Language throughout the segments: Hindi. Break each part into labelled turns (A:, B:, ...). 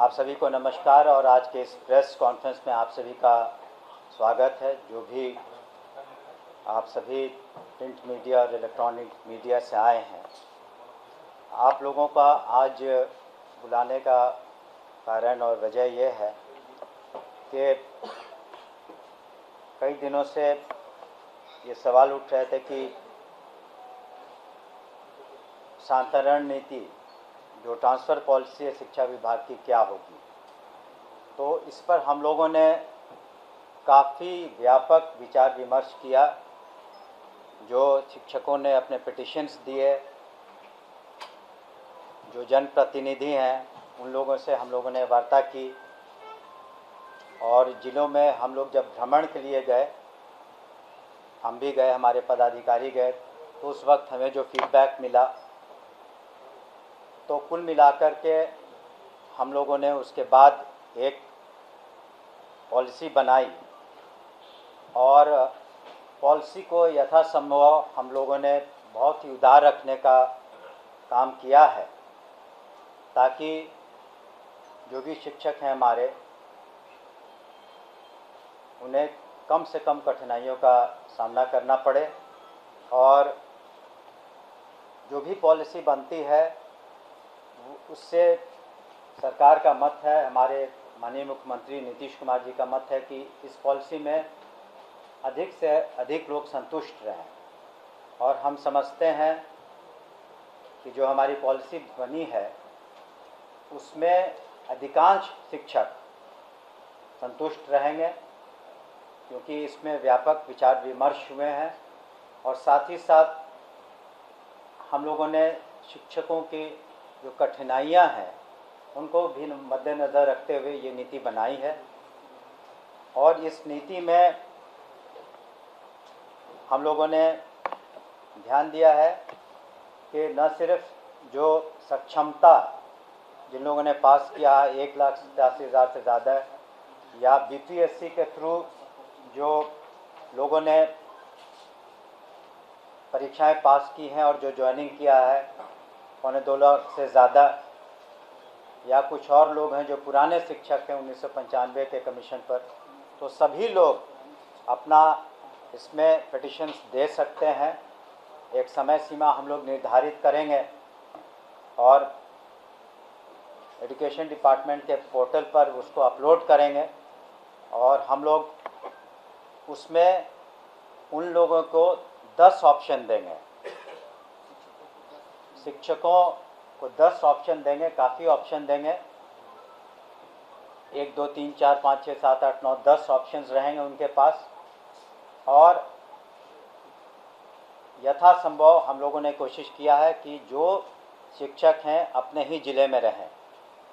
A: आप सभी को नमस्कार और आज के इस प्रेस कॉन्फ्रेंस में आप सभी का स्वागत है। जो भी आप सभी प्रिंट मीडिया और इलेक्ट्रॉनिक मीडिया से आए हैं, आप लोगों का आज बुलाने का कारण और वजह यह है कि कई दिनों से ये सवाल उठ रहे थे कि शांतरण नीति जो ट्रांसफ़र पॉलिसी है शिक्षा विभाग की क्या होगी। तो इस पर हम लोगों ने काफ़ी व्यापक विचार विमर्श किया। जो शिक्षकों ने अपने पिटिशन्स दिए, जो जनप्रतिनिधि हैं उन लोगों से हम लोगों ने वार्ता की और ज़िलों में हम लोग जब भ्रमण के लिए गए, हम भी गए, हमारे पदाधिकारी गए, तो उस वक्त हमें जो फीडबैक मिला तो कुल मिलाकर के हम लोगों ने उसके बाद एक पॉलिसी बनाई और पॉलिसी को यथासंभव हम लोगों ने बहुत ही उदार रखने का काम किया है, ताकि जो भी शिक्षक हैं हमारे, उन्हें कम से कम कठिनाइयों का सामना करना पड़े और जो भी पॉलिसी बनती है उससे सरकार का मत है, हमारे माननीय मुख्यमंत्री नीतीश कुमार जी का मत है कि इस पॉलिसी में अधिक से अधिक लोग संतुष्ट रहें। और हम समझते हैं कि जो हमारी पॉलिसी बनी है उसमें अधिकांश शिक्षक संतुष्ट रहेंगे, क्योंकि इसमें व्यापक विचार विमर्श हुए हैं और साथ ही साथ हम लोगों ने शिक्षकों की जो कठिनाइयां हैं उनको भी मद्देनज़र रखते हुए ये नीति बनाई है। और इस नीति में हम लोगों ने ध्यान दिया है कि न सिर्फ जो सक्षमता जिन लोगों ने पास किया है 1,87,000 से ज़्यादा, या बीपीएससी के थ्रू जो लोगों ने परीक्षाएं पास की हैं और जो ज्वाइनिंग किया है 2.25 लाख से ज़्यादा, या कुछ और लोग हैं जो पुराने शिक्षक हैं 1995 के कमीशन पर, तो सभी लोग अपना इसमें पिटिशन्स दे सकते हैं। एक समय सीमा हम लोग निर्धारित करेंगे और एजुकेशन डिपार्टमेंट के पोर्टल पर उसको अपलोड करेंगे और हम लोग उसमें उन लोगों को 10 ऑप्शन देंगे, शिक्षकों को 10 ऑप्शन देंगे, काफ़ी ऑप्शन देंगे। 1 2 3 4 5 6 7 8 9 10 ऑप्शंस रहेंगे उनके पास। और यथासंभव हम लोगों ने कोशिश किया है कि जो शिक्षक हैं अपने ही ज़िले में रहें।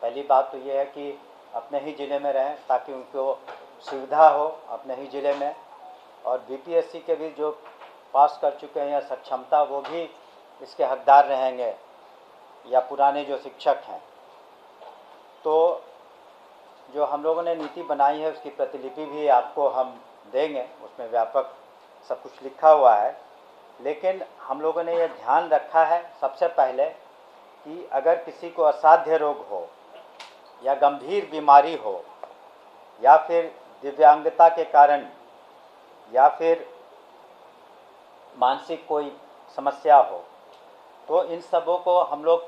A: पहली बात तो ये है कि अपने ही ज़िले में रहें ताकि उनको सुविधा हो अपने ही ज़िले में। और बीपीएससी के भी जो पास कर चुके हैं या सक्षमता, वो भी इसके हकदार रहेंगे, या पुराने जो शिक्षक हैं। तो जो हम लोगों ने नीति बनाई है उसकी प्रतिलिपि भी आपको हम देंगे, उसमें व्यापक सब कुछ लिखा हुआ है। लेकिन हम लोगों ने ये ध्यान रखा है सबसे पहले कि अगर किसी को असाध्य रोग हो या गंभीर बीमारी हो या फिर दिव्यांगता के कारण या फिर मानसिक कोई समस्या हो, तो इन सबों को हम लोग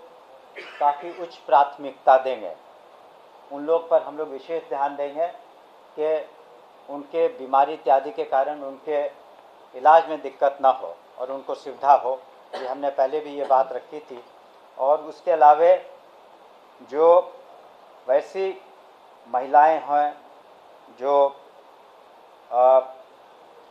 A: काफ़ी उच्च प्राथमिकता देंगे। उन लोग पर हम लोग विशेष ध्यान देंगे कि उनके बीमारी इत्यादि के कारण उनके इलाज में दिक्कत ना हो और उनको सुविधा हो। ये हमने पहले भी ये बात रखी थी। और उसके अलावा जो वैसी महिलाएं हैं जो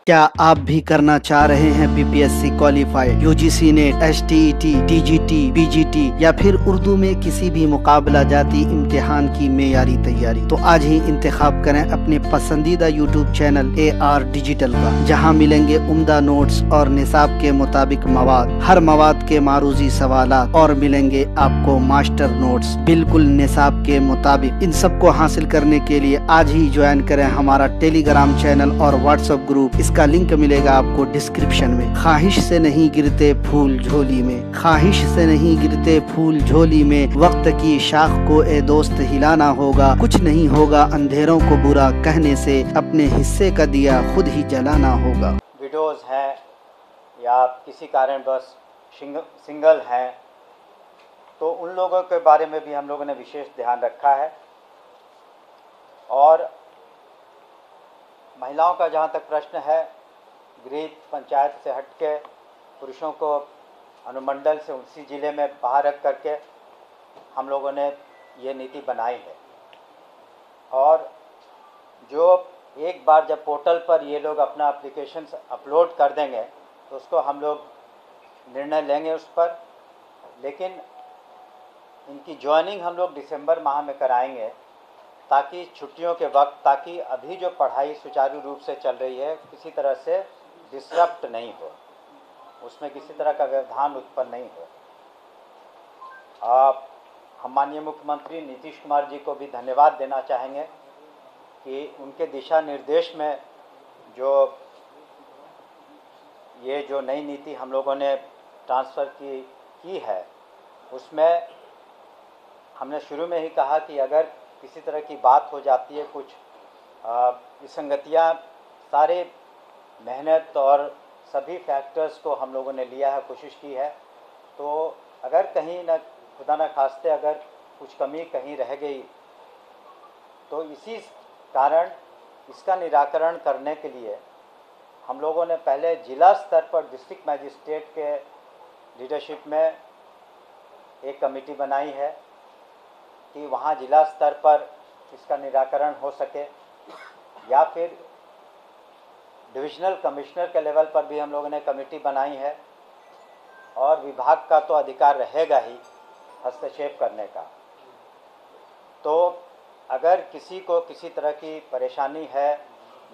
B: क्या आप भी करना चाह रहे हैं BPSC qualified, UGC net, STET, TGT, PGT या फिर उर्दू में किसी भी मुकाबला जाती इम्तिहान की मेयारी तैयारी? तो आज ही इंतखाब करें अपने पसंदीदा यूट्यूब चैनल AR डिजिटल का, जहां मिलेंगे उम्दा नोट्स और निसाब के मुताबिक मवाद, हर मवाद के मारूजी सवालात और मिलेंगे आपको मास्टर नोट्स बिल्कुल निसाब के मुताबिक। इन सब को हासिल करने के लिए आज ही ज्वाइन करें हमारा टेलीग्राम चैनल और व्हाट्सएप ग्रुप। जिसका लिंक मिलेगा आपको डिस्क्रिप्शन में। ख्वाहिश से नहीं गिरते फूल झोली में, ख्वाहिश से नहीं गिरते फूल झोली में, वक्त की शाख को ए दोस्त हिलाना होगा। कुछ नहीं होगा अंधेरों को बुरा कहने से, अपने हिस्से का दिया खुद ही जलाना होगा।
A: विडोज़ हैं या किसी कारणवश सिंगल हैं, तो उन लोगों के बारे में भी हम लोगों ने विशेष ध्यान रखा है। और महिलाओं का जहाँ तक प्रश्न है, गृह पंचायत से हट के पुरुषों को अनुमंडल से उसी ज़िले में बाहर रख करके हम लोगों ने ये नीति बनाई है। और जो एक बार जब पोर्टल पर ये लोग अपना एप्लीकेशन अपलोड कर देंगे तो उसको हम लोग निर्णय लेंगे उस पर। लेकिन इनकी ज्वाइनिंग हम लोग दिसंबर माह में कराएंगे, ताकि छुट्टियों के वक्त, ताकि अभी जो पढ़ाई सुचारू रूप से चल रही है किसी तरह से डिसरप्ट नहीं हो, उसमें किसी तरह का व्यवधान उत्पन्न नहीं हो। हम माननीय मुख्यमंत्री नीतीश कुमार जी को भी धन्यवाद देना चाहेंगे कि उनके दिशा निर्देश में ये जो नई नीति हम लोगों ने ट्रांसफ़र की है, उसमें हमने शुरू में ही कहा कि अगर किसी तरह की बात हो जाती है, कुछ विसंगतियाँ, सारे मेहनत और सभी फैक्टर्स को हम लोगों ने लिया है, कोशिश की है, तो अगर कहीं न खुदा न खास्ते अगर कुछ कमी कहीं रह गई, तो इसी कारण इसका निराकरण करने के लिए हम लोगों ने पहले जिला स्तर पर डिस्ट्रिक्ट मजिस्ट्रेट के लीडरशिप में एक कमेटी बनाई है कि वहाँ जिला स्तर पर इसका निराकरण हो सके, या फिर डिविजनल कमिश्नर के लेवल पर भी हम लोगों ने कमेटी बनाई है। और विभाग का तो अधिकार रहेगा ही हस्तक्षेप करने का। तो अगर किसी को किसी तरह की परेशानी है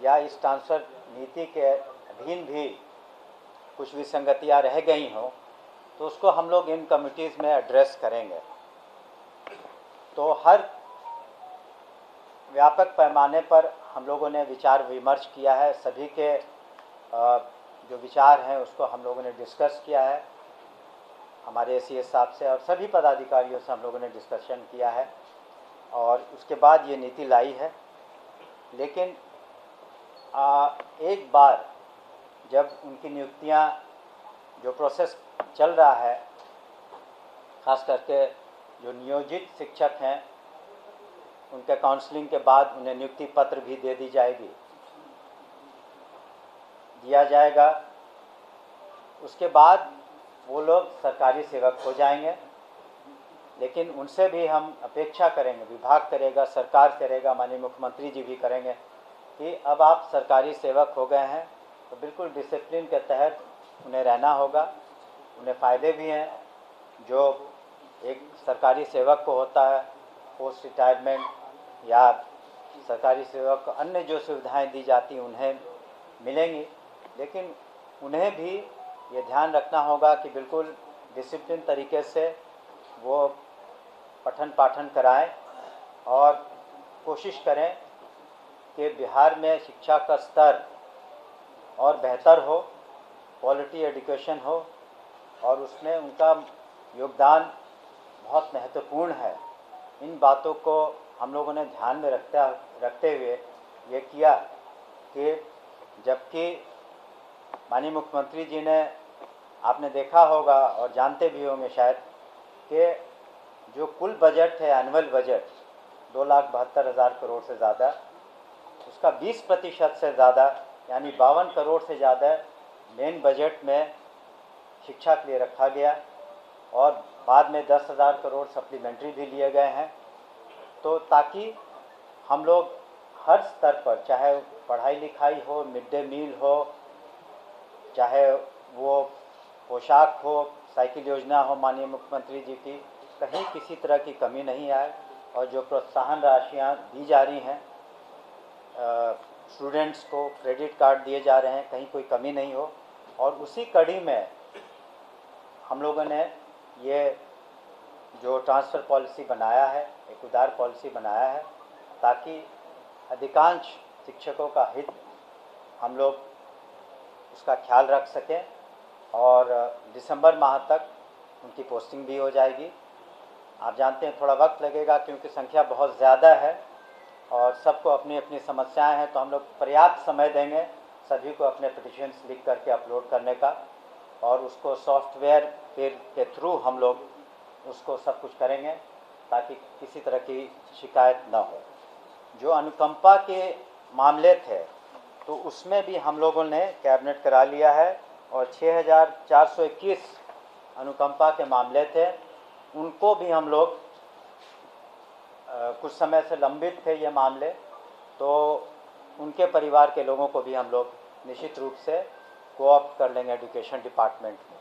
A: या इस ट्रांसफ़र नीति के अधीन भी कुछ विसंगतियाँ रह गई हों, तो उसको हम लोग इन कमिटीज़ में एड्रेस करेंगे। तो हर व्यापक पैमाने पर हम लोगों ने विचार विमर्श किया है, सभी के जो विचार हैं उसको हम लोगों ने डिस्कस किया है, हमारे सीएस साहब से और सभी पदाधिकारियों से हम लोगों ने डिस्कशन किया है, और उसके बाद ये नीति लाई है। लेकिन एक बार जब उनकी नियुक्तियां, जो प्रोसेस चल रहा है, ख़ास करके जो नियोजित शिक्षक हैं, उनके काउंसलिंग के बाद उन्हें नियुक्ति पत्र भी दिया जाएगा। उसके बाद वो लोग सरकारी सेवक हो जाएंगे। लेकिन उनसे भी हम अपेक्षा करेंगे, विभाग करेगा, सरकार करेगा, माननीय मुख्यमंत्री जी भी करेंगे कि अब आप सरकारी सेवक हो गए हैं तो बिल्कुल डिसिप्लिन के तहत उन्हें रहना होगा। उन्हें फ़ायदे भी हैं जो एक सरकारी सेवक को होता है, पोस्ट रिटायरमेंट या सरकारी सेवक को अन्य जो सुविधाएं दी जाती उन्हें मिलेंगी। लेकिन उन्हें भी ये ध्यान रखना होगा कि बिल्कुल डिसिप्लिन तरीके से वो पठन पाठन कराएं और कोशिश करें कि बिहार में शिक्षा का स्तर और बेहतर हो, क्वालिटी एजुकेशन हो, और उसमें उनका योगदान बहुत महत्वपूर्ण है। इन बातों को हम लोगों ने ध्यान में रखते हुए ये किया कि जबकि माननीय मुख्यमंत्री जी ने, आपने देखा होगा और जानते भी होंगे शायद, कि जो कुल बजट है, एनुअल बजट 2,72,000 करोड़ से ज़्यादा, उसका 20% से ज़्यादा यानी 52 करोड़ से ज़्यादा मेन बजट में शिक्षा के लिए रखा गया, और बाद में 10,000 करोड़ सप्लीमेंट्री भी लिए गए हैं। तो ताकि हम लोग हर स्तर पर, चाहे पढ़ाई लिखाई हो, मिड डे मील हो, चाहे वो पोशाक हो, साइकिल योजना हो माननीय मुख्यमंत्री जी की, कहीं किसी तरह की कमी नहीं आए। और जो प्रोत्साहन राशियाँ दी जा रही हैं, स्टूडेंट्स को क्रेडिट कार्ड दिए जा रहे हैं, कहीं कोई कमी नहीं हो। और उसी कड़ी में हम लोगों ने ये जो ट्रांसफ़र पॉलिसी बनाया है, एक उदार पॉलिसी बनाया है, ताकि अधिकांश शिक्षकों का हित हम लोग उसका ख्याल रख सकें और दिसंबर माह तक उनकी पोस्टिंग भी हो जाएगी। आप जानते हैं थोड़ा वक्त लगेगा क्योंकि संख्या बहुत ज़्यादा है और सबको अपनी अपनी समस्याएं हैं, तो हम लोग पर्याप्त समय देंगे सभी को अपने पिटिशन्स लिख करके अपलोड करने का, और उसको सॉफ्टवेयर के थ्रू हम लोग उसको सब कुछ करेंगे ताकि किसी तरह की शिकायत ना हो। जो अनुकंपा के मामले थे तो उसमें भी हम लोगों ने कैबिनेट करा लिया है और 6421 अनुकंपा के मामले थे, उनको भी हम लोग कुछ समय से लंबित थे ये मामले, तो उनके परिवार के लोगों को भी हम लोग निश्चित रूप से कोऑप्ट कर लेंगे एजुकेशन डिपार्टमेंट में।